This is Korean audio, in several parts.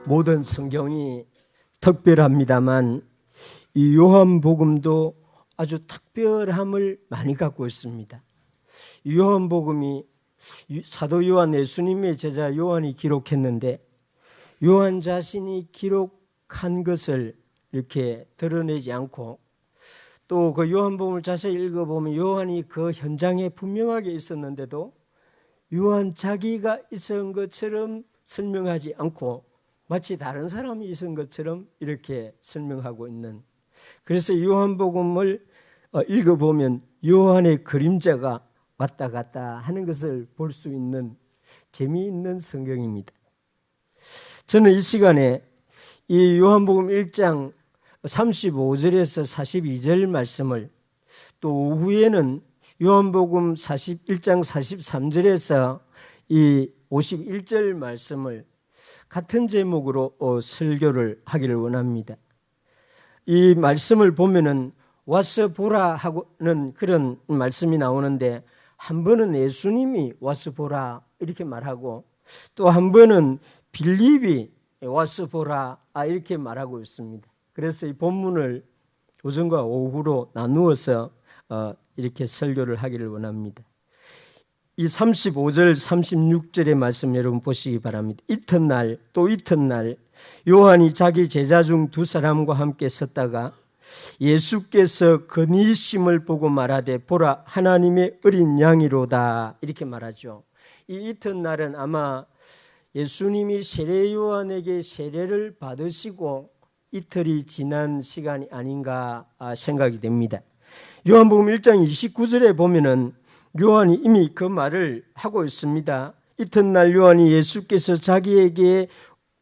모든 성경이 특별합니다만 이 요한복음도 아주 특별함을 많이 갖고 있습니다. 요한복음이 사도 요한 예수님의 제자 요한이 기록했는데 요한 자신이 기록한 것을 이렇게 드러내지 않고 또 그 요한복음을 자세히 읽어보면 요한이 그 현장에 분명하게 있었는데도 요한 자기가 있은 것처럼 설명하지 않고 마치 다른 사람이 있은 것처럼 이렇게 설명하고 있는, 그래서 요한복음을 읽어보면 요한의 그림자가 왔다 갔다 하는 것을 볼 수 있는 재미있는 성경입니다. 저는 이 시간에 이 요한복음 1장 35절에서 42절 말씀을, 또 오후에는 요한복음 1장 43절에서 이 51절 말씀을 같은 제목으로 설교를 하기를 원합니다. 이 말씀을 보면은 와서 보라 하고는 그런 말씀이 나오는데, 한 번은 예수님이 와서 보라 이렇게 말하고 또 한 번은 빌립이 와서 보라 이렇게 말하고 있습니다. 그래서 이 본문을 오전과 오후로 나누어서 이렇게 설교를 하기를 원합니다. 이 35절 36절의 말씀 여러분 보시기 바랍니다. 이튿날 또 이튿날 요한이 자기 제자 중 두 사람과 함께 섰다가 예수께서 건의심을 보고 말하되 보라 하나님의 어린 양이로다 이렇게 말하죠. 이 이튿날은 아마 예수님이 세례 요한에게 세례를 받으시고 이틀이 지난 시간이 아닌가 생각이 됩니다. 요한복음 1장 29절에 보면은 요한이 이미 그 말을 하고 있습니다. 이튿날 요한이 예수께서 자기에게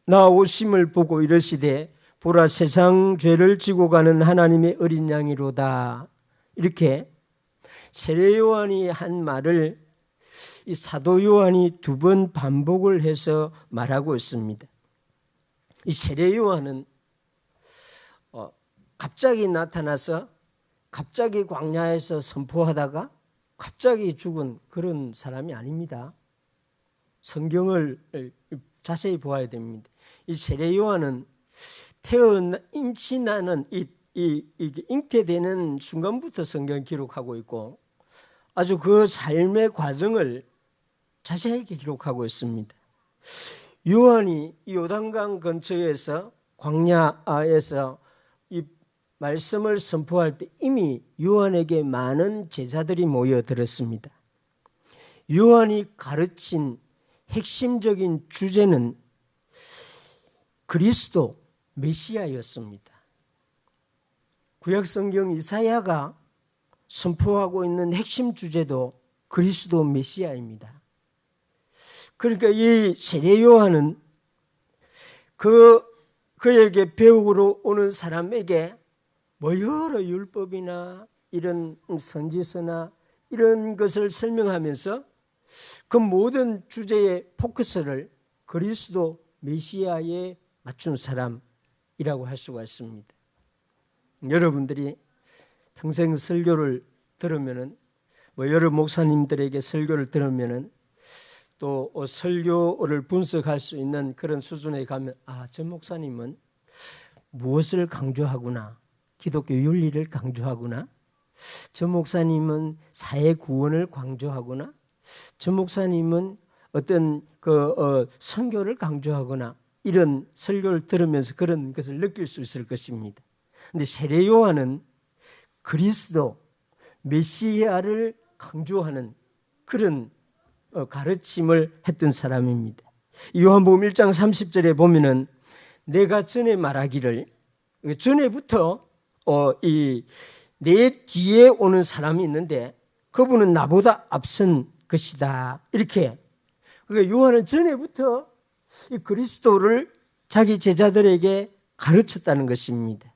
나오심을 보고 이르시되 보라 세상 죄를 지고 가는 하나님의 어린 양이로다. 이렇게 세례 요한이 한 말을 이 사도 요한이 두 번 반복을 해서 말하고 있습니다. 이 세례 요한은 갑자기 나타나서 갑자기 광야에서 선포하다가 갑자기 죽은 그런 사람이 아닙니다. 성경을 자세히 보아야 됩니다. 이 세례 요한은 임신하는 잉태되는 순간부터 성경 기록하고 있고 아주 그 삶의 과정을 자세하게 기록하고 있습니다. 요한이 요단강 근처에서 광야에서 이 말씀을 선포할 때 이미 요한에게 많은 제자들이 모여들었습니다. 요한이 가르친 핵심적인 주제는 그리스도 메시아였습니다. 구약성경 이사야가 선포하고 있는 핵심 주제도 그리스도 메시아입니다. 그러니까 이 세례 요한은 그에게 배우러 오는 사람에게 여러 율법이나 이런 선지서나 이런 것을 설명하면서 그 모든 주제의 포커스를 그리스도 메시아에 맞춘 사람이라고 할 수가 있습니다. 여러분들이 평생 설교를 들으면은 여러 목사님들에게 설교를 들으면은 또 설교를 분석할 수 있는 그런 수준에 가면 저 목사님은 무엇을 강조하구나, 기독교 윤리를 강조하구나, 저 목사님은 사회 구원을 강조하구나, 저 목사님은 어떤 선교를 강조하거나 이런 설교를 들으면서 그런 것을 느낄 수 있을 것입니다. 그런데 세례 요한은 그리스도 메시아를 강조하는 그런 가르침을 했던 사람입니다. 요한복음 1장 30절에 보면은 내가 전에 말하기를, 전에부터 내 뒤에 오는 사람이 있는데 그분은 나보다 앞선 것이다. 이렇게. 그러니까 요한은 전에부터 이 그리스도를 자기 제자들에게 가르쳤다는 것입니다.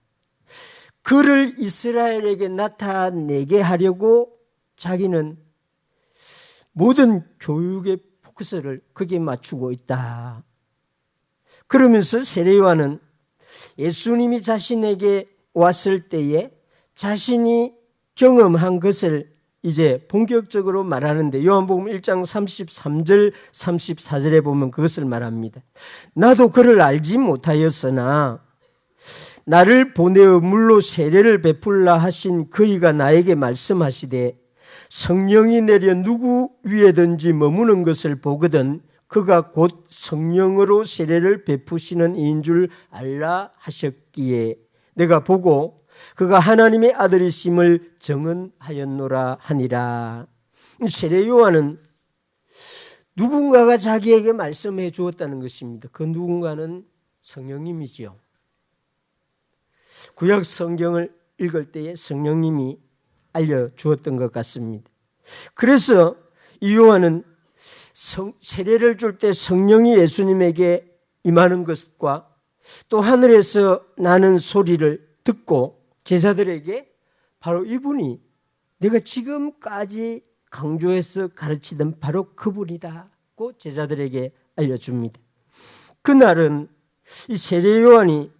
그를 이스라엘에게 나타내게 하려고 자기는 모든 교육의 포커스를 거기에 맞추고 있다. 그러면서 세례 요한은 예수님이 자신에게 왔을 때에 자신이 경험한 것을 이제 본격적으로 말하는데 요한복음 1장 33절 34절에 보면 그것을 말합니다. 나도 그를 알지 못하였으나 나를 보내어 물로 세례를 베풀라 하신 그이가 나에게 말씀하시되 성령이 내려 누구 위에든지 머무는 것을 보거든 그가 곧 성령으로 세례를 베푸시는 이인 줄 알라 하셨기에 내가 보고 그가 하나님의 아들이심을 증언하였노라 하니라. 세례 요한은 누군가가 자기에게 말씀해 주었다는 것입니다. 그 누군가는 성령님이지요. 구약 성경을 읽을 때에 성령님이 알려주었던 것 같습니다. 그래서 이 요한은 세례를 줄 때 성령이 예수님에게 임하는 것과 또 하늘에서 나는 소리를 듣고 제자들에게 바로 이분이 내가 지금까지 강조해서 가르치던 바로 그분이다고 제자들에게 알려줍니다. 그날은 이 세례 요한이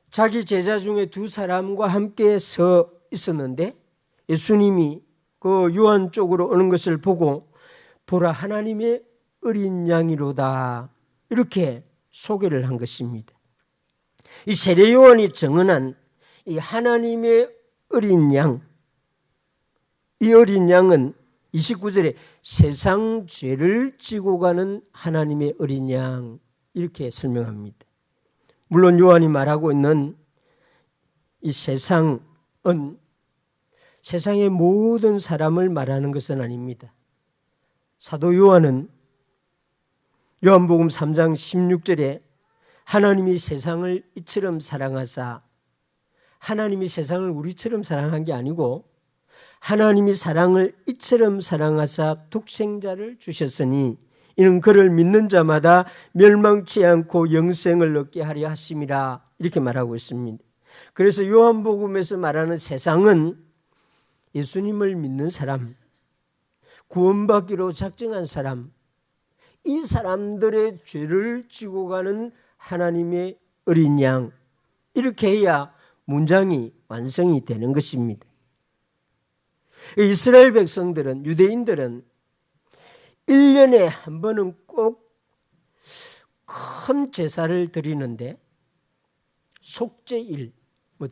자기 제자 중에 두 사람과 함께 서 있었는데 예수님이 그 요한 쪽으로 오는 것을 보고 보라 하나님의 어린 양이로다 이렇게 소개를 한 것입니다. 이 세례 요한이 증언한 이 하나님의 어린 양, 이 어린 양은 29절에 세상 죄를 지고 가는 하나님의 어린 양 이렇게 설명합니다. 물론 요한이 말하고 있는 이 세상은 세상의 모든 사람을 말하는 것은 아닙니다. 사도 요한은 요한복음 3장 16절에 하나님이 세상을 이처럼 사랑하사 하나님이 세상을 우리처럼 사랑한 게 아니고 하나님이 사랑을 이처럼 사랑하사 독생자를 주셨으니 이는 그를 믿는 자마다 멸망치 않고 영생을 얻게 하려 하심이라 이렇게 말하고 있습니다. 그래서 요한복음에서 말하는 세상은 예수님을 믿는 사람, 구원받기로 작정한 사람, 이 사람들의 죄를 지고 가는 하나님의 어린 양 이렇게 해야 문장이 완성이 되는 것입니다. 이스라엘 백성들은 유대인들은 1년에 한 번은 꼭 큰 제사를 드리는데 속죄일,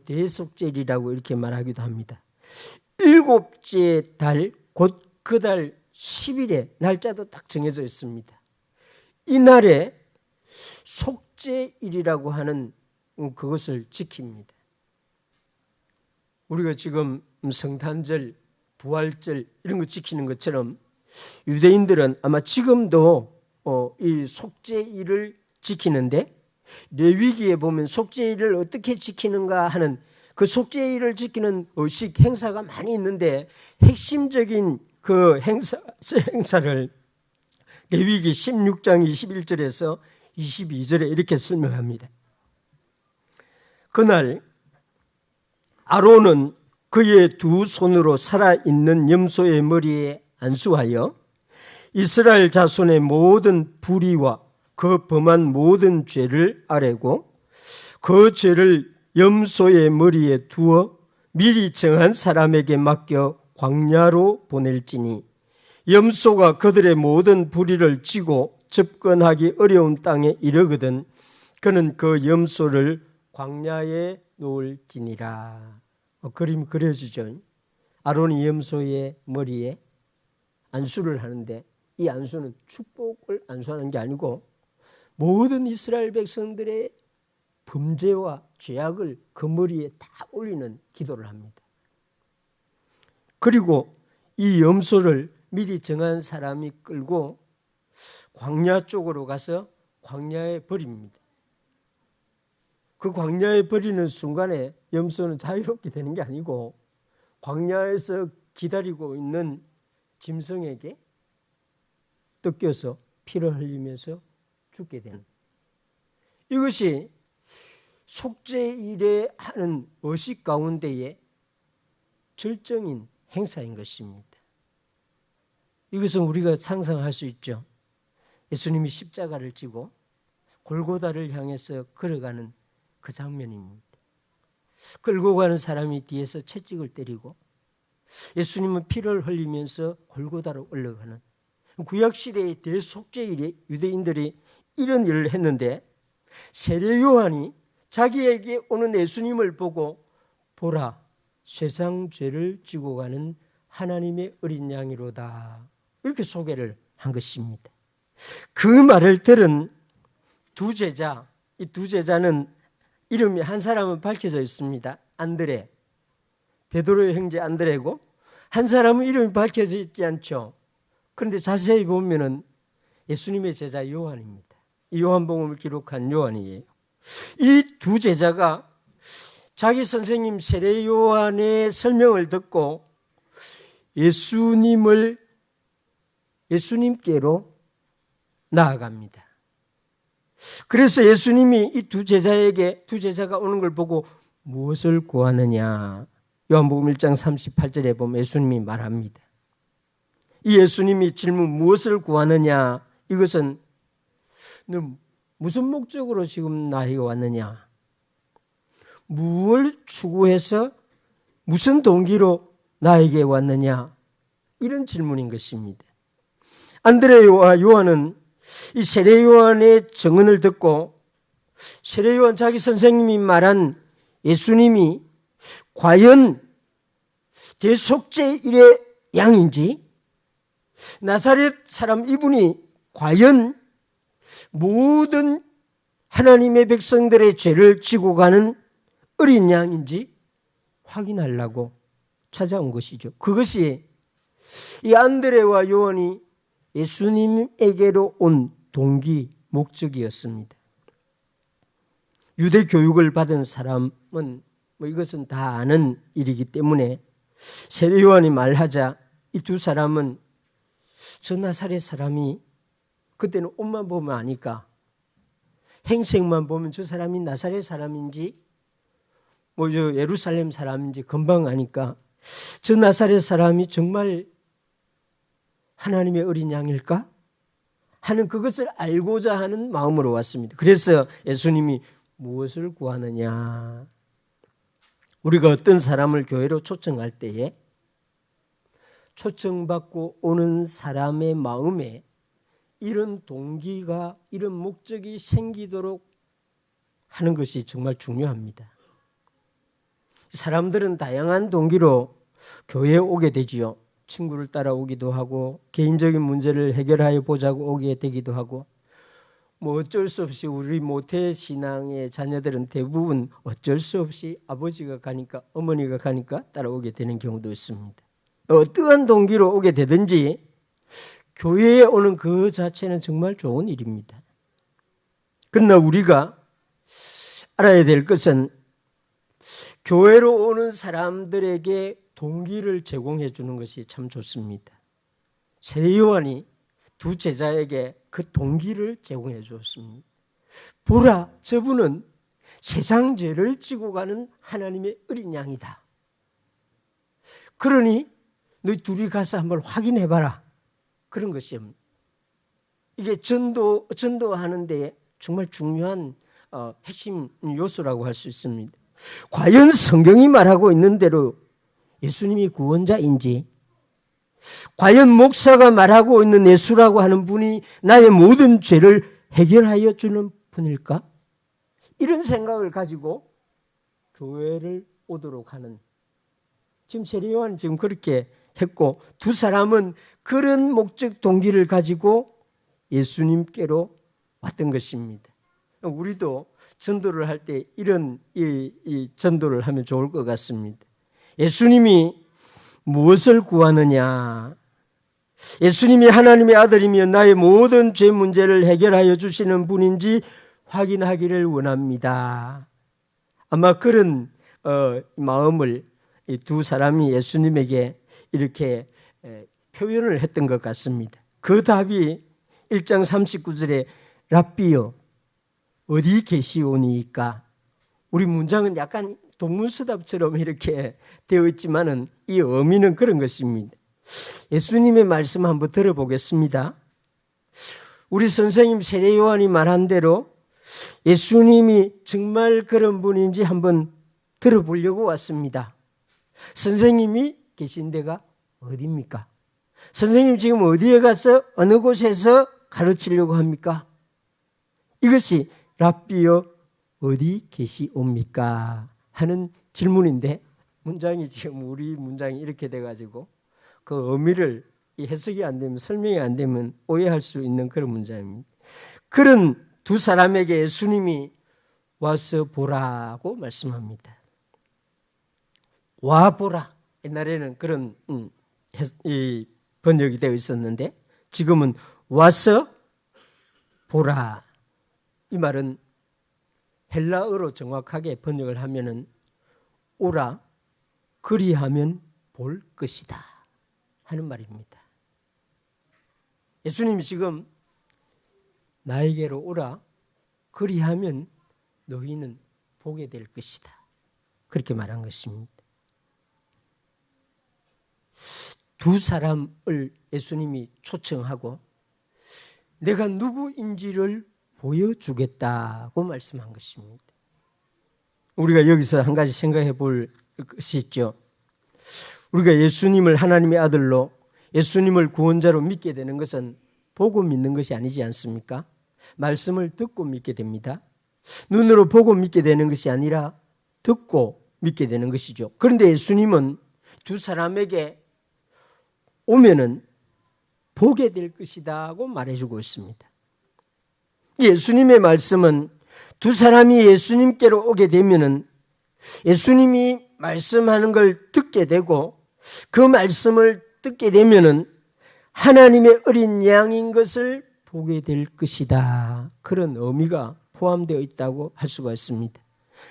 대속죄일이라고 이렇게 말하기도 합니다. 7째 달, 곧 그 달 10일에 날짜도 딱 정해져 있습니다. 이 날에 속죄일이라고 하는 그것을 지킵니다. 우리가 지금 성탄절, 부활절 이런 거 지키는 것처럼 유대인들은 아마 지금도 이 속죄일을 지키는데 레위기에 보면 속죄일을 어떻게 지키는가 하는 그 속죄일을 지키는 의식 행사가 많이 있는데 핵심적인 그 행사를 레위기 16장 21절에서 22절에 이렇게 설명합니다. 그날 아론은 그의 두 손으로 살아있는 염소의 머리에 안수하여 이스라엘 자손의 모든 불의와 그 범한 모든 죄를 아뢰고 그 죄를 염소의 머리에 두어 미리 정한 사람에게 맡겨 광야로 보낼지니 염소가 그들의 모든 불의를 지고 접근하기 어려운 땅에 이르거든 그는 그 염소를 광야에 놓을지니라. 그림 그려주죠. 아론이 염소의 머리에 안수를 하는데 이 안수는 축복을 안수하는 게 아니고 모든 이스라엘 백성들의 범죄와 죄악을 그 머리에 다 올리는 기도를 합니다. 그리고 이 염소를 미리 정한 사람이 끌고 광야 쪽으로 가서 광야에 버립니다. 그 광야에 버리는 순간에 염소는 자유롭게 되는 게 아니고 광야에서 기다리고 있는 짐승에게 뜯겨서 피를 흘리면서 죽게 되는 이것이 속죄일에 하는 의식 가운데에 절정인 행사인 것입니다. 이것은 우리가 상상할 수 있죠. 예수님이 십자가를 지고 골고다를 향해서 걸어가는 그 장면입니다. 끌고 가는 사람이 뒤에서 채찍을 때리고 예수님은 피를 흘리면서 골고다로 올라가는 구약시대의 대속죄일에 유대인들이 이런 일을 했는데 세례 요한이 자기에게 오는 예수님을 보고 보라 세상 죄를 지고 가는 하나님의 어린 양이로다 이렇게 소개를 한 것입니다. 그 말을 들은 두 제자, 이 두 제자는 이름이 한 사람은 밝혀져 있습니다. 안드레, 베드로의 형제 안드레고 한 사람은 이름이 밝혀져 있지 않죠. 그런데 자세히 보면은 예수님의 제자 요한입니다. 이 요한복음을 기록한 요한이에요. 이 두 제자가 자기 선생님 세례 요한의 설명을 듣고 예수님께로 나아갑니다. 그래서 예수님이 이 두 제자가 오는 걸 보고 무엇을 구하느냐? 요한복음 1장 38절에 보면 예수님이 말합니다. 이 예수님이 질문 무엇을 구하느냐? 이것은 너 무슨 목적으로 지금 나에게 왔느냐? 무엇을 추구해서 무슨 동기로 나에게 왔느냐? 이런 질문인 것입니다. 안드레와 요한은 이 세례 요한의 증언을 듣고 세례 요한 자기 선생님이 말한 예수님이 과연 대속죄일의 양인지 나사렛 사람 이분이 과연 모든 하나님의 백성들의 죄를 지고 가는 어린 양인지 확인하려고 찾아온 것이죠. 그것이 이 안드레와 요한이 예수님에게로 온 동기, 목적이었습니다. 유대 교육을 받은 사람은 이것은 다 아는 일이기 때문에 세례 요한이 말하자 이 두 사람은 저 나사렛 사람이 그때는 옷만 보면 아니까 행색만 보면 저 사람이 나사렛 사람인지 저 예루살렘 사람인지 금방 아니까 저 나사렛 사람이 정말 하나님의 어린 양일까? 하는 그것을 알고자 하는 마음으로 왔습니다. 그래서 예수님이 무엇을 구하느냐? 우리가 어떤 사람을 교회로 초청할 때에 초청받고 오는 사람의 마음에 이런 동기가 이런 목적이 생기도록 하는 것이 정말 중요합니다. 사람들은 다양한 동기로 교회에 오게 되지요. 친구를 따라오기도 하고 개인적인 문제를 해결하여 보자고 오게 되기도 하고 어쩔 수 없이 우리 모태신앙의 자녀들은 대부분 어쩔 수 없이 아버지가 가니까 어머니가 가니까 따라오게 되는 경우도 있습니다. 어떠한 동기로 오게 되든지 교회에 오는 그 자체는 정말 좋은 일입니다. 그러나 우리가 알아야 될 것은 교회로 오는 사람들에게 동기를 제공해 주는 것이 참 좋습니다. 세례 요한이 두 제자에게 그 동기를 제공해 주었습니다. 보라, 저분은 세상 죄를 지고 가는 하나님의 어린 양이다. 그러니 너희 둘이 가서 한번 확인해 봐라. 그런 것입니다. 이게 전도하는 데 정말 중요한 핵심 요소라고 할 수 있습니다. 과연 성경이 말하고 있는 대로 예수님이 구원자인지, 과연 목사가 말하고 있는 예수라고 하는 분이 나의 모든 죄를 해결하여 주는 분일까? 이런 생각을 가지고 교회를 오도록 하는, 지금 세례 요한이 지금 그렇게 했고 두 사람은 그런 목적 동기를 가지고 예수님께로 왔던 것입니다. 우리도 전도를 할 때 이런 이 전도를 하면 좋을 것 같습니다. 예수님이 무엇을 구하느냐? 예수님이 하나님의 아들이며 나의 모든 죄 문제를 해결하여 주시는 분인지 확인하기를 원합니다. 아마 그런 마음을 이 두 사람이 예수님에게 이렇게 표현을 했던 것 같습니다. 그 답이 1장 39절에 랍비여 어디 계시오니까, 우리 문장은 약간 동문서답처럼 이렇게 되어 있지만은 이 의미는 그런 것입니다. 예수님의 말씀 한번 들어보겠습니다. 우리 선생님 세례 요한이 말한 대로 예수님이 정말 그런 분인지 한번 들어보려고 왔습니다. 선생님이 계신 데가 어디입니까? 선생님 지금 어디에 가서 어느 곳에서 가르치려고 합니까? 이것이 랍비여 어디 계시옵니까? 하는 질문인데 문장이 지금 우리 문장이 이렇게 돼가지고 그 의미를 해석이 안 되면 설명이 안 되면 오해할 수 있는 그런 문장입니다. 그런 두 사람에게 예수님이 와서 보라고 말씀합니다. 와 보라. 옛날에는 그런 이 번역이 되어 있었는데 지금은 와서 보라. 이 말은 헬라어로 정확하게 번역을 하면은 오라 그리하면 볼 것이다 하는 말입니다. 예수님이 지금 나에게로 오라 그리하면 너희는 보게 될 것이다. 그렇게 말한 것입니다. 두 사람을 예수님이 초청하고 내가 누구인지를 보여주겠다고 말씀한 것입니다. 우리가 여기서 한 가지 생각해 볼 것이 있죠. 우리가 예수님을 하나님의 아들로 예수님을 구원자로 믿게 되는 것은 보고 믿는 것이 아니지 않습니까? 말씀을 듣고 믿게 됩니다. 눈으로 보고 믿게 되는 것이 아니라 듣고 믿게 되는 것이죠. 그런데 예수님은 두 사람에게 오면은 보게 될 것이다고 말해주고 있습니다. 예수님의 말씀은 두 사람이 예수님께로 오게 되면은 예수님이 말씀하는 걸 듣게 되고 그 말씀을 듣게 되면은 하나님의 어린 양인 것을 보게 될 것이다. 그런 의미가 포함되어 있다고 할 수가 있습니다.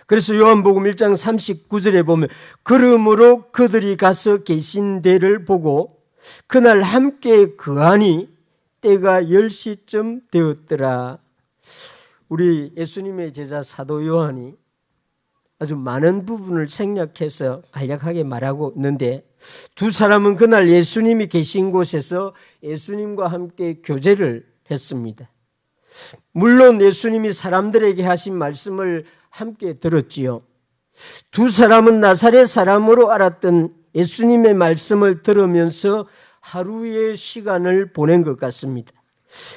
그래서 요한복음 1장 39절에 보면 그러므로 그들이 가서 계신 데를 보고 그날 함께 거하니 때가 10시쯤 되었더라. 우리 예수님의 제자 사도 요한이 아주 많은 부분을 생략해서 간략하게 말하고 있는데 두 사람은 그날 예수님이 계신 곳에서 예수님과 함께 교제를 했습니다. 물론 예수님이 사람들에게 하신 말씀을 함께 들었지요. 두 사람은 나사렛 사람으로 알았던 예수님의 말씀을 들으면서 하루의 시간을 보낸 것 같습니다.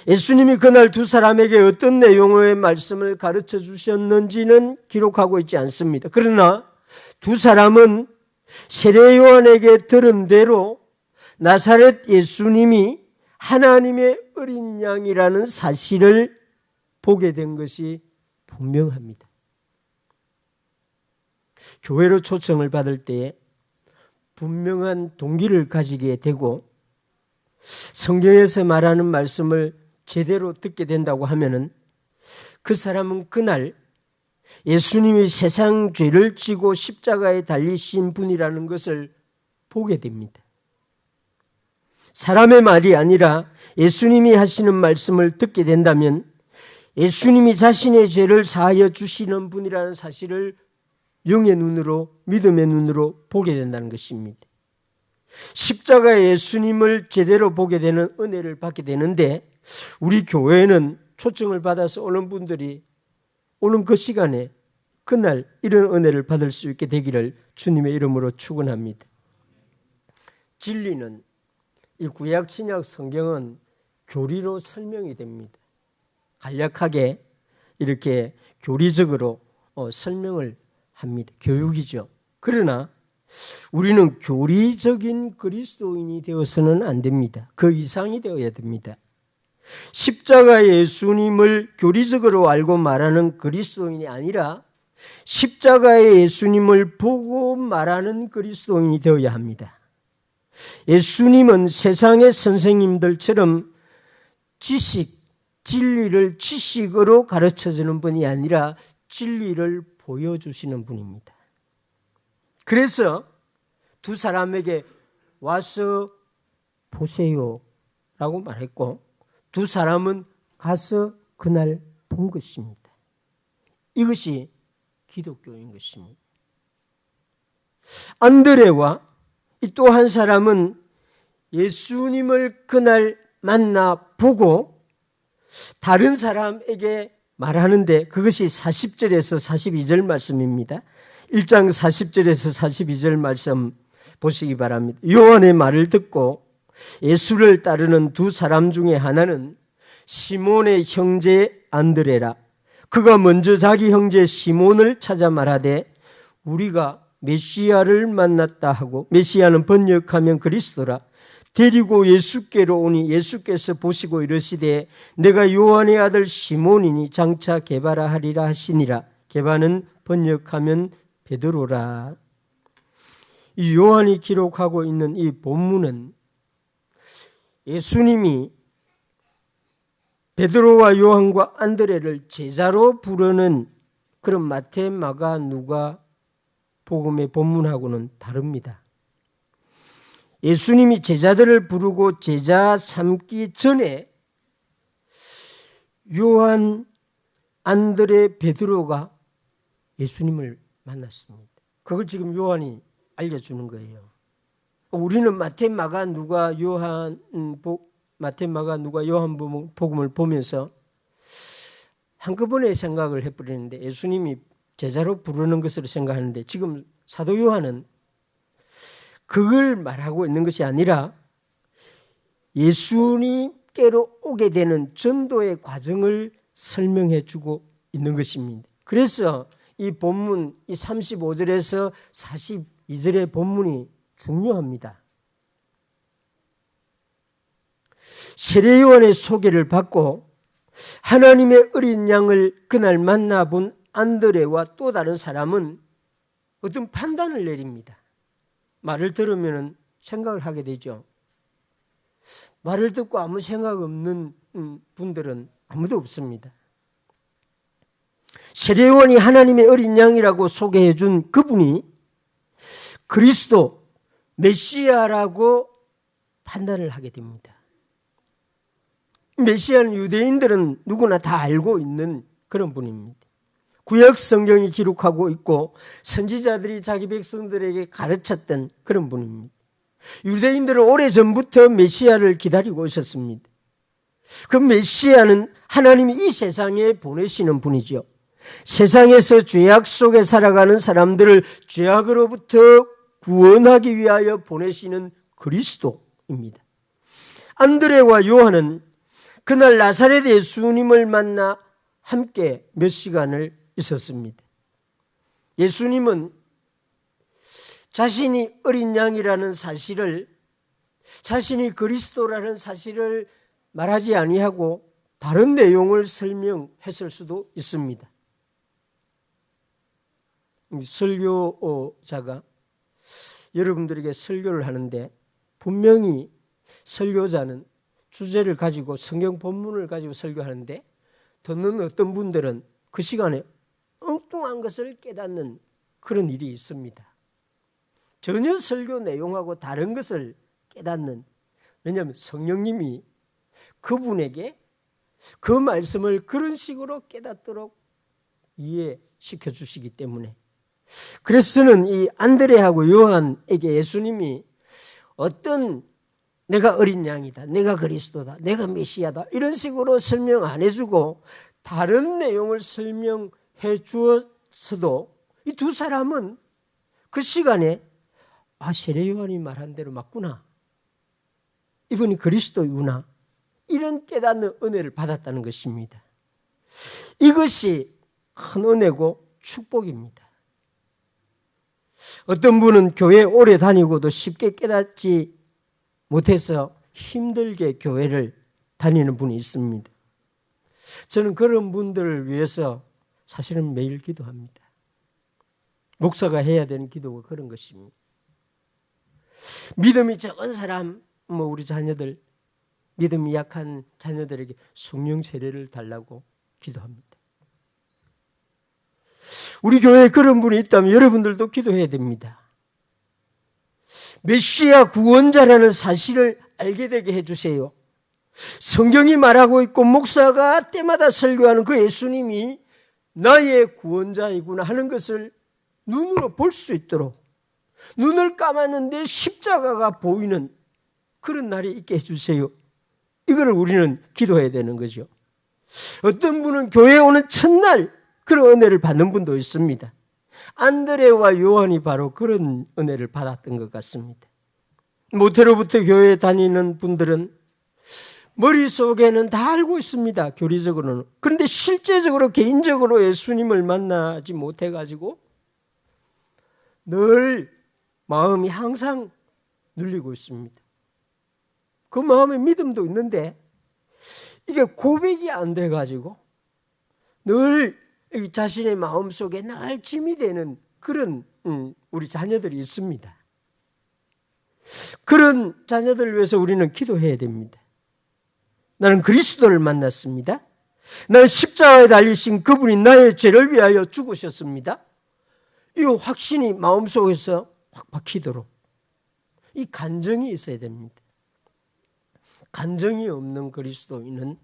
예수님이 그날 두 사람에게 어떤 내용의 말씀을 가르쳐 주셨는지는 기록하고 있지 않습니다. 그러나 두 사람은 세례 요한에게 들은 대로 나사렛 예수님이 하나님의 어린 양이라는 사실을 보게 된 것이 분명합니다. 교회로 초청을 받을 때에 분명한 동기를 가지게 되고 성경에서 말하는 말씀을 제대로 듣게 된다고 하면은 그 사람은 그날 예수님이 세상 죄를 지고 십자가에 달리신 분이라는 것을 보게 됩니다. 사람의 말이 아니라 예수님이 하시는 말씀을 듣게 된다면 예수님이 자신의 죄를 사하여 주시는 분이라는 사실을 영의 눈으로, 믿음의 눈으로 보게 된다는 것입니다. 십자가의 예수님을 제대로 보게 되는 은혜를 받게 되는데 우리 교회는 초청을 받아서 오는 분들이 오는 그 시간에 그날 이런 은혜를 받을 수 있게 되기를 주님의 이름으로 축원합니다. 진리는 이 구약 신약 성경은 교리로 설명이 됩니다. 간략하게 이렇게 교리적으로 설명을 합니다. 교육이죠. 그러나 우리는 교리적인 그리스도인이 되어서는 안 됩니다. 그 이상이 되어야 됩니다. 십자가의 예수님을 교리적으로 알고 말하는 그리스도인이 아니라 십자가의 예수님을 보고 말하는 그리스도인이 되어야 합니다. 예수님은 세상의 선생님들처럼 진리를 지식으로 가르쳐주는 분이 아니라 진리를 보여주시는 분입니다. 그래서 두 사람에게 와서 보세요 라고 말했고 두 사람은 가서 그날 본 것입니다. 이것이 기독교인 것입니다. 안드레와 또 한 사람은 예수님을 그날 만나 보고 다른 사람에게 말하는데 그것이 40절에서 42절 말씀입니다. 1장 40절에서 42절 말씀 보시기 바랍니다. 요한의 말을 듣고 예수를 따르는 두 사람 중에 하나는 시몬의 형제 안드레라. 그가 먼저 자기 형제 시몬을 찾아 말하되 우리가 메시아를 만났다 하고, 메시아는 번역하면 그리스도라, 데리고 예수께로 오니 예수께서 보시고 이르시되 내가 요한의 아들 시몬이니 장차 게바라 하리라 하시니라. 게바는 번역하면 베드로라. 이 요한이 기록하고 있는 이 본문은 예수님이 베드로와 요한과 안드레를 제자로 부르는 그런 마태, 마가, 누가 복음의 본문하고는 다릅니다. 예수님이 제자들을 부르고 제자 삼기 전에 요한, 안드레, 베드로가 예수님을 만났습니다. 그걸 지금 요한이 알려주는 거예요. 우리는 마태, 마가, 누가, 요한 복음을 보면서 한꺼번에 생각을 해버리는데, 예수님이 제자로 부르는 것으로 생각하는데, 지금 사도 요한은 그걸 말하고 있는 것이 아니라 예수님께로 오게 되는 전도의 과정을 설명해 주고 있는 것입니다. 그래서 이 본문, 이 35절에서 42절의 본문이 중요합니다. 세례요한의 소개를 받고 하나님의 어린 양을 그날 만나본 안드레와 또 다른 사람은 어떤 판단을 내립니다. 말을 들으면 생각을 하게 되죠. 말을 듣고 아무 생각 없는 분들은 아무도 없습니다. 세례요한이 하나님의 어린 양이라고 소개해 준 그분이 그리스도, 메시아라고 판단을 하게 됩니다. 메시아는 유대인들은 누구나 다 알고 있는 그런 분입니다. 구약 성경이 기록하고 있고 선지자들이 자기 백성들에게 가르쳤던 그런 분입니다. 유대인들은 오래전부터 메시아를 기다리고 있었습니다. 그 메시아는 하나님이 이 세상에 보내시는 분이죠. 세상에서 죄악 속에 살아가는 사람들을 죄악으로부터 구원하기 위하여 보내시는 그리스도입니다. 안드레와 요한은 그날 나사렛 예수님을 만나 함께 몇 시간을 있었습니다. 예수님은 자신이 어린 양이라는 사실을, 자신이 그리스도라는 사실을 말하지 아니하고 다른 내용을 설명했을 수도 있습니다. 설교자가 여러분들에게 설교를 하는데 분명히 설교자는 주제를 가지고 성경 본문을 가지고 설교하는데 듣는 어떤 분들은 그 시간에 엉뚱한 것을 깨닫는 그런 일이 있습니다. 전혀 설교 내용하고 다른 것을 깨닫는, 왜냐하면 성령님이 그분에게 그 말씀을 그런 식으로 깨닫도록 이해시켜 주시기 때문에, 그래서 저는 이 안드레하고 요한에게 예수님이 어떤 내가 어린 양이다, 내가 그리스도다, 내가 메시아다 이런 식으로 설명 안 해주고 다른 내용을 설명해 주었어도 이 두 사람은 그 시간에 세례요한이 말한 대로 맞구나, 이분이 그리스도이구나, 이런 깨닫는 은혜를 받았다는 것입니다. 이것이 큰 은혜고 축복입니다. 어떤 분은 교회 오래 다니고도 쉽게 깨닫지 못해서 힘들게 교회를 다니는 분이 있습니다. 저는 그런 분들을 위해서 사실은 매일 기도합니다. 목사가 해야 되는 기도가 그런 것입니다. 믿음이 적은 사람, 우리 자녀들, 믿음이 약한 자녀들에게 성령 세례를 달라고 기도합니다. 우리 교회에 그런 분이 있다면 여러분들도 기도해야 됩니다. 메시아 구원자라는 사실을 알게 되게 해주세요. 성경이 말하고 있고 목사가 때마다 설교하는 그 예수님이 나의 구원자이구나 하는 것을 눈으로 볼 수 있도록, 눈을 감았는데 십자가가 보이는 그런 날이 있게 해주세요. 이거를 우리는 기도해야 되는 거죠. 어떤 분은 교회에 오는 첫날 그런 은혜를 받는 분도 있습니다. 안드레와 요한이 바로 그런 은혜를 받았던 것 같습니다. 모태로부터 교회에 다니는 분들은 머릿속에는 다 알고 있습니다. 교리적으로는. 그런데 실제적으로 개인적으로 예수님을 만나지 못해가지고 늘 마음이 항상 눌리고 있습니다. 그 마음에 믿음도 있는데 이게 고백이 안 돼가지고 늘 자신의 마음속에 늘 짐이 되는 그런 우리 자녀들이 있습니다. 그런 자녀들을 위해서 우리는 기도해야 됩니다. 나는 그리스도를 만났습니다. 나는 십자가에 달리신 그분이 나의 죄를 위하여 죽으셨습니다. 이 확신이 마음속에서 확 박히도록 이 간정이 있어야 됩니다. 간정이 없는 그리스도인은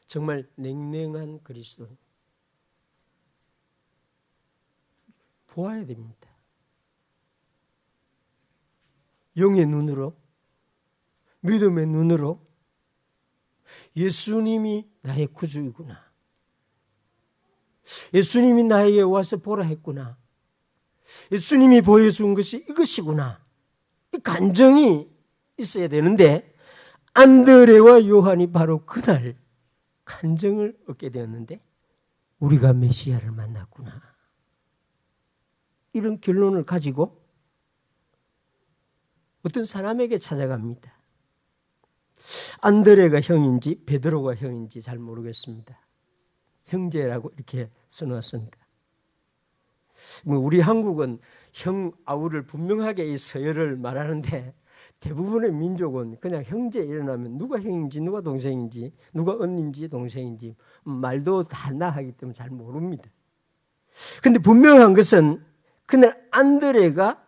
정말 냉랭한 그리스도인. 보아야 됩니다. 영의 눈으로, 믿음의 눈으로 예수님이 나의 구주이구나. 예수님이 나에게 와서 보라 했구나. 예수님이 보여준 것이 이것이구나. 이 간정이 있어야 되는데 안드레와 요한이 바로 그날 간정을 얻게 되었는데 우리가 메시아를 만났구나. 이런 결론을 가지고 어떤 사람에게 찾아갑니다. 안드레가 형인지 베드로가 형인지 잘 모르겠습니다. 형제라고 이렇게 써놨으니까. 우리 한국은 형 아우를 분명하게 이 서열을 말하는데 대부분의 민족은 그냥 형제 일어나면 누가 형인지 누가 동생인지 누가 언니인지 동생인지 말도 다 하기 때문에 잘 모릅니다. 그런데 분명한 것은 그날 안드레가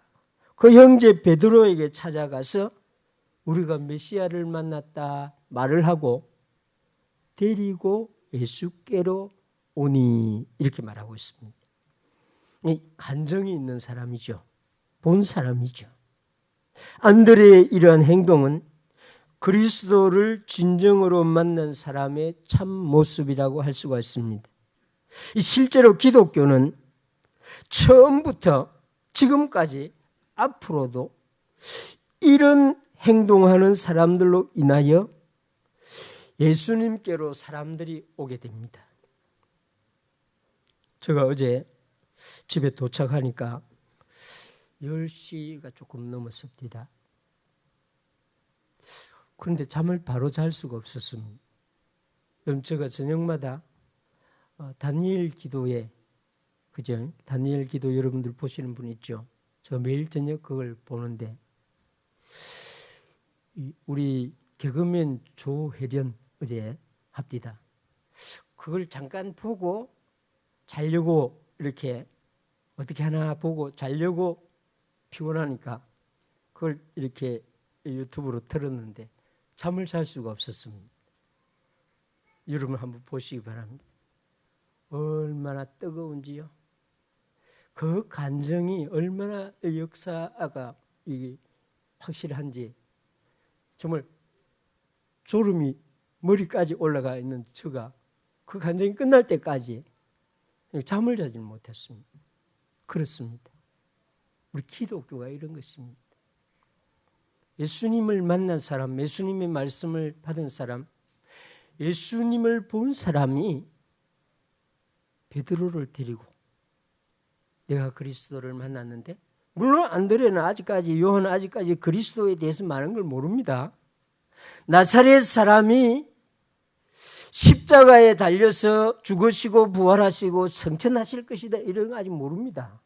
그 형제 베드로에게 찾아가서 우리가 메시아를 만났다 말을 하고 데리고 예수께로 오니 이렇게 말하고 있습니다. 이 간정이 있는 사람이죠. 본 사람이죠. 안드레의 이러한 행동은 그리스도를 진정으로 만난 사람의 참 모습이라고 할 수가 있습니다. 실제로 기독교는 처음부터 지금까지 앞으로도 이런 행동하는 사람들로 인하여 예수님께로 사람들이 오게 됩니다. 제가 어제 집에 도착하니까 10시가 조금 넘었습니다. 그런데 잠을 바로 잘 수가 없었습니다. 그럼 제가 저녁마다 다니엘 기도에 그죠? 다니엘 기도 여러분들 보시는 분 있죠? 저 매일 저녁 그걸 보는데 우리 개그맨 조혜련 어제 합디다. 그걸 잠깐 보고 자려고 이렇게 어떻게 하나 보고 자려고 피곤하니까 그걸 이렇게 유튜브로 틀었는데 잠을 잘 수가 없었습니다. 여러분 한번 보시기 바랍니다. 얼마나 뜨거운지요. 그 감정이 얼마나 역사가 이게 확실한지 정말 졸음이 머리까지 올라가 있는 저가 그 감정이 끝날 때까지 잠을 자지 못했습니다. 그렇습니다. 우리 기독교가 이런 것입니다. 예수님을 만난 사람, 예수님의 말씀을 받은 사람, 예수님을 본 사람이 베드로를 데리고 내가 그리스도를 만났는데 물론 안드레는 아직까지 요한은 아직까지 그리스도에 대해서 많은 걸 모릅니다. 나사렛 사람이 십자가에 달려서 죽으시고 부활하시고 성천하실 것이다 이런 거 아직 모릅니다.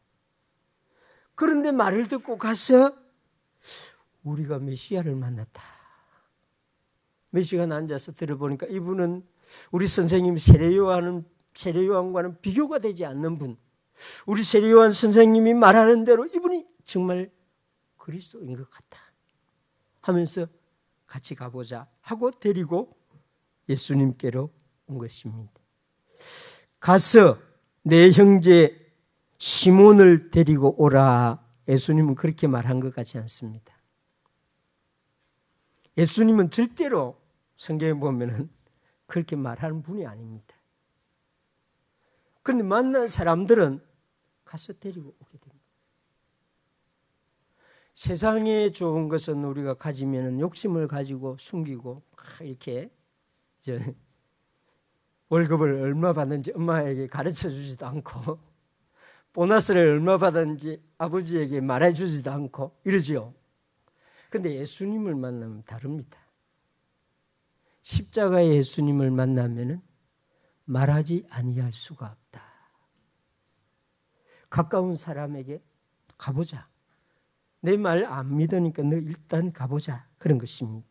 그런데 말을 듣고 가서 우리가 메시아를 만났다. 몇 시간 앉아서 들어보니까 이분은 우리 선생님 세례요한과는 비교가 되지 않는 분. 우리 세례요한 선생님이 말하는 대로 이분이 정말 그리스도인 것 같다 하면서 같이 가보자 하고 데리고 예수님께로 온 것입니다. 가서 내 형제 시몬을 데리고 오라. 예수님은 그렇게 말한 것 같지 않습니다. 예수님은 절대로 성경에 보면은 그렇게 말하는 분이 아닙니다. 그런데 만난 사람들은 가서 데리고 오게 됩니다. 세상에 좋은 것은 우리가 가지면 욕심을 가지고 숨기고 이렇게 월급을 얼마 받는지 엄마에게 가르쳐 주지도 않고 보너스를 얼마 받았는지 아버지에게 말해 주지도 않고 이러지요. 근데 예수님을 만나면 다릅니다. 십자가의 예수님을 만나면은 말하지 아니할 수가 없다. 가까운 사람에게 가보자. 내 말 안 믿으니까 너 일단 가보자. 그런 것입니다.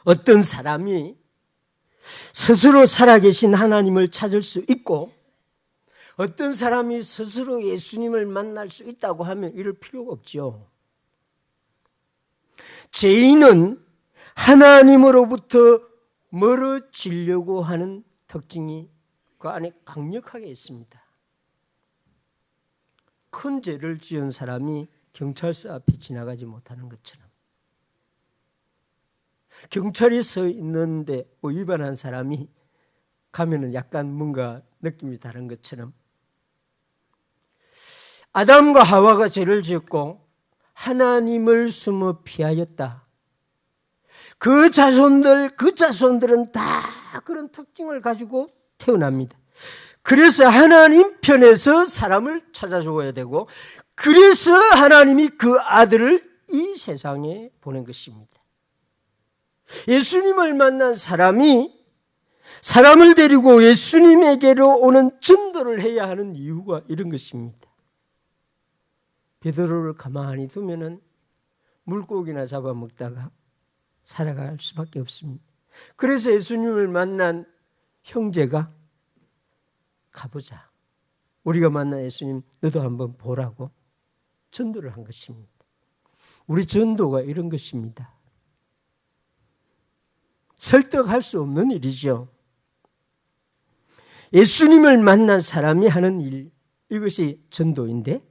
어떤 사람이 스스로 살아계신 하나님을 찾을 수 있고 어떤 사람이 스스로 예수님을 만날 수 있다고 하면 이럴 필요가 없죠. 죄인은 하나님으로부터 멀어지려고 하는 특징이 그 안에 강력하게 있습니다. 큰 죄를 지은 사람이 경찰서 앞에 지나가지 못하는 것처럼 경찰이 서 있는데 위반한 사람이 가면은 약간 뭔가 느낌이 다른 것처럼 아담과 하와가 죄를 지었고 하나님을 숨어 피하였다. 그 자손들은 다 그런 특징을 가지고 태어납니다. 그래서 하나님 편에서 사람을 찾아줘야 되고 그래서 하나님이 그 아들을 이 세상에 보낸 것입니다. 예수님을 만난 사람이 사람을 데리고 예수님에게로 오는 전도를 해야 하는 이유가 이런 것입니다. 베드로를 가만히 두면은 물고기나 잡아먹다가 살아갈 수밖에 없습니다. 그래서 예수님을 만난 형제가 가보자. 우리가 만난 예수님 너도 한번 보라고 전도를 한 것입니다. 우리 전도가 이런 것입니다. 설득할 수 없는 일이죠. 예수님을 만난 사람이 하는 일, 이것이 전도인데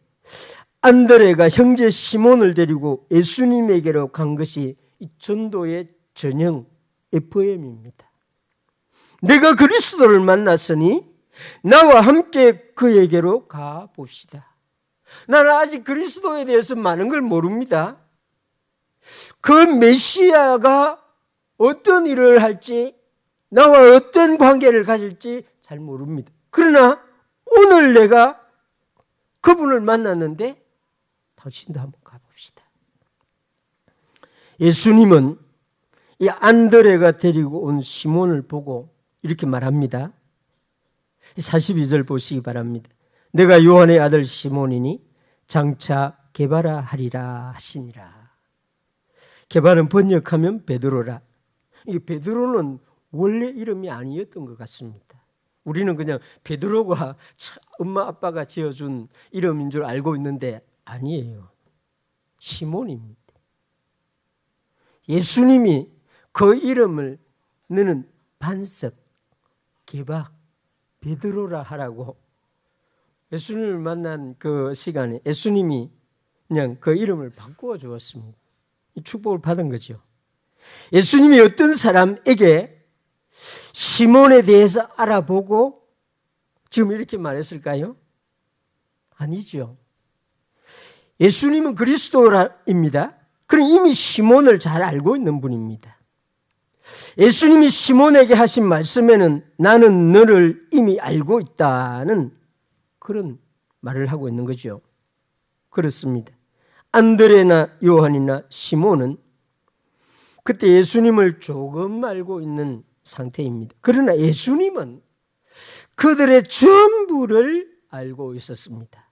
안드레가 형제 시몬을 데리고 예수님에게로 간 것이 이 전도의 전형 FM입니다. 내가 그리스도를 만났으니 나와 함께 그에게로 가봅시다. 나는 아직 그리스도에 대해서 많은 걸 모릅니다. 그 메시아가 어떤 일을 할지 나와 어떤 관계를 가질지 잘 모릅니다. 그러나 오늘 내가 그분을 만났는데 당신도 한번 가봅시다. 예수님은 이 안드레가 데리고 온 시몬을 보고 이렇게 말합니다. 42절 보시기 바랍니다. 내가 요한의 아들 시몬이니 장차 게바라 하리라 하시니라. 게바는 번역하면 베드로라. 이 베드로는 원래 이름이 아니었던 것 같습니다. 우리는 그냥 베드로가 엄마 아빠가 지어준 이름인 줄 알고 있는데 아니에요. 시몬입니다. 예수님이 그 이름을 너는 반석, 게바, 베드로라 하라고 예수님을 만난 그 시간에 예수님이 그냥 그 이름을 바꾸어 주었습니다. 이 축복을 받은 거죠. 예수님이 어떤 사람에게 시몬에 대해서 알아보고 지금 이렇게 말했을까요? 아니죠. 예수님은 그리스도입니다. 그럼 이미 시몬을 잘 알고 있는 분입니다. 예수님이 시몬에게 하신 말씀에는 나는 너를 이미 알고 있다는 그런 말을 하고 있는 거죠. 그렇습니다. 안드레나 요한이나 시몬은 그때 예수님을 조금 알고 있는 상태입니다. 그러나 예수님은 그들의 전부를 알고 있었습니다.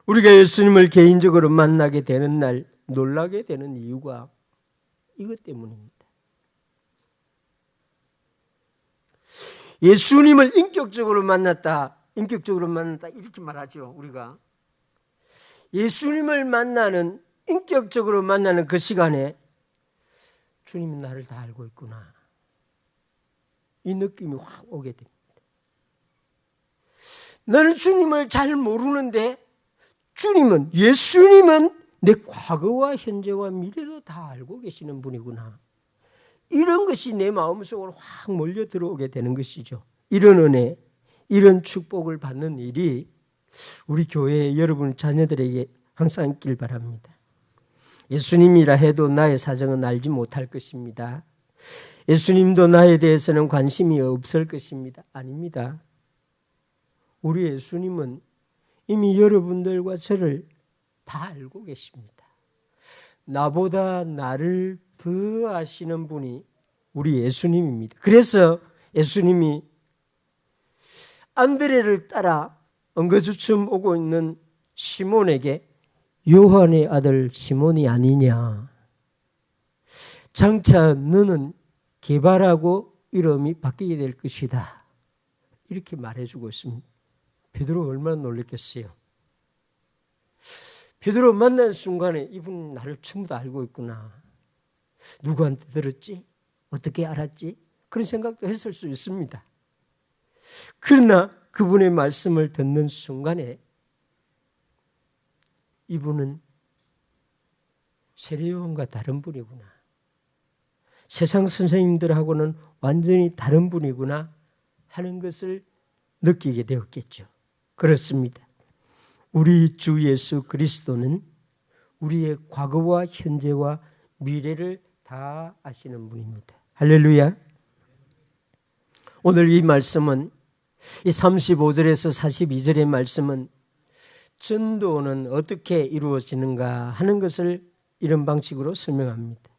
우리가 예수님을 개인적으로 만나게 되는 날 놀라게 되는 이유가 이것 때문입니다. 예수님을 인격적으로 만났다 이렇게 말하죠. 우리가 예수님을 만나는 인격적으로 만나는 그 시간에 주님은 나를 다 알고 있구나. 이 느낌이 확 오게 됩니다. 나는 주님을 잘 모르는데 예수님은 내 과거와 현재와 미래도 다 알고 계시는 분이구나. 이런 것이 내 마음속으로 확 몰려 들어오게 되는 것이죠. 이런 은혜, 이런 축복을 받는 일이 우리 교회 여러분 자녀들에게 항상 있길 바랍니다. 예수님이라 해도 나의 사정은 알지 못할 것입니다. 예수님도 나에 대해서는 관심이 없을 것입니다. 아닙니다. 우리 예수님은 이미 여러분들과 저를 다 알고 계십니다. 나보다 나를 더 아시는 분이 우리 예수님입니다. 그래서 예수님이 안드레를 따라 엉거주춤 오고 있는 시몬에게 요한의 아들 시몬이 아니냐, 장차 너는 게바라고 이름이 바뀌게 될 것이다, 이렇게 말해주고 있습니다. 베드로 얼마나 놀랐겠어요. 베드로 만난 순간에 이분 나를 전부 다 알고 있구나, 누구한테 들었지? 어떻게 알았지? 그런 생각도 했을 수 있습니다. 그러나 그분의 말씀을 듣는 순간에 이분은 세례요한과 다른 분이구나, 세상 선생님들하고는 완전히 다른 분이구나 하는 것을 느끼게 되었겠죠. 그렇습니다. 우리 주 예수 그리스도는 우리의 과거와 현재와 미래를 다 아시는 분입니다. 할렐루야. 오늘 이 말씀은, 이 35절에서 42절의 말씀은 전도는 어떻게 이루어지는가 하는 것을 이런 방식으로 설명합니다.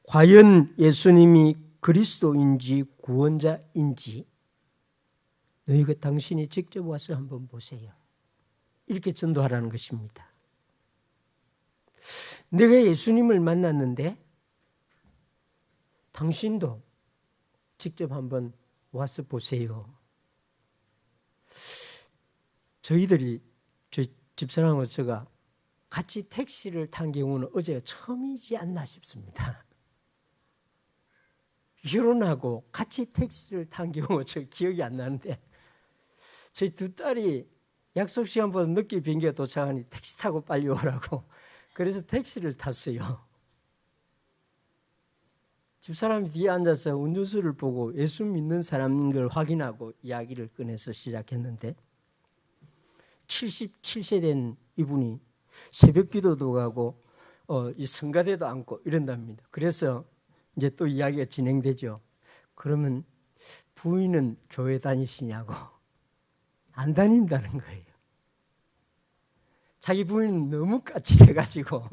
과연 예수님이 그리스도인지 구원자인지 너희가 당신이 직접 와서 한번 보세요. 이렇게 전도하라는 것입니다. 내가 예수님을 만났는데 당신도 직접 한번 와서 보세요. 저희들이, 저희 집사람하고 제가 같이 택시를 탄 경우는 어제가 처음이지 않나 싶습니다. 결혼하고 같이 택시를 탄 경우 저 기억이 안 나는데, 저희 두 딸이 약속 시간보다 늦게 비행기가 도착하니 택시 타고 빨리 오라고, 그래서 택시를 탔어요. 집사람이 뒤에 앉아서 운전수를 보고 예수 믿는 사람인 걸 확인하고 이야기를 꺼내서 시작했는데, 77세 된 이분이 새벽 기도도 가고 이 성가대도 앉고 이런답니다. 그래서 이제 또 이야기가 진행되죠. 그러면 부인은 교회 다니시냐고. 안 다닌다는 거예요. 자기 부인은 너무 까칠해가지고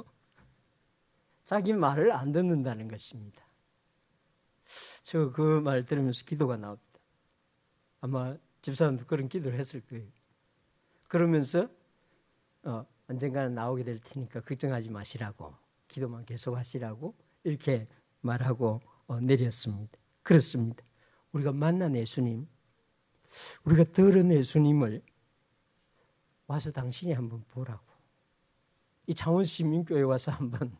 자기 말을 안 듣는다는 것입니다. 저 그 말 들으면서 기도가 나옵니다. 아마 집사람도 그런 기도를 했을 거예요. 그러면서 언젠가는 나오게 될 테니까 걱정하지 마시라고, 기도만 계속 하시라고 이렇게 말하고 내렸습니다. 그렇습니다. 우리가 만난 예수님, 우리가 들은 예수님을 와서 당신이 한번 보라고, 이 창원시민교회 와서 한번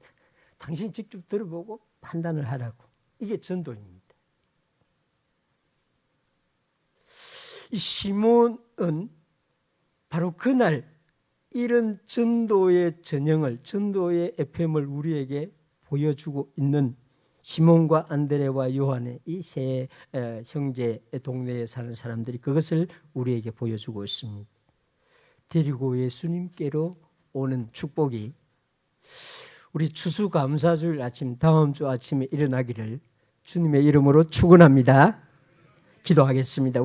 당신 직접 들어보고 판단을 하라고, 이게 전도입니다. 이 시몬은 바로 그날 이런 전도의 전형을, 전도의 FM을 우리에게 보여주고 있는 시몬과 안드레와 요한의 이 세 형제 동네에 사는 사람들이 그것을 우리에게 보여주고 있습니다. 데리고 예수님께로 오는 축복이 우리 추수감사주일 아침, 다음 주 아침에 일어나기를 주님의 이름으로 축원합니다. 기도하겠습니다.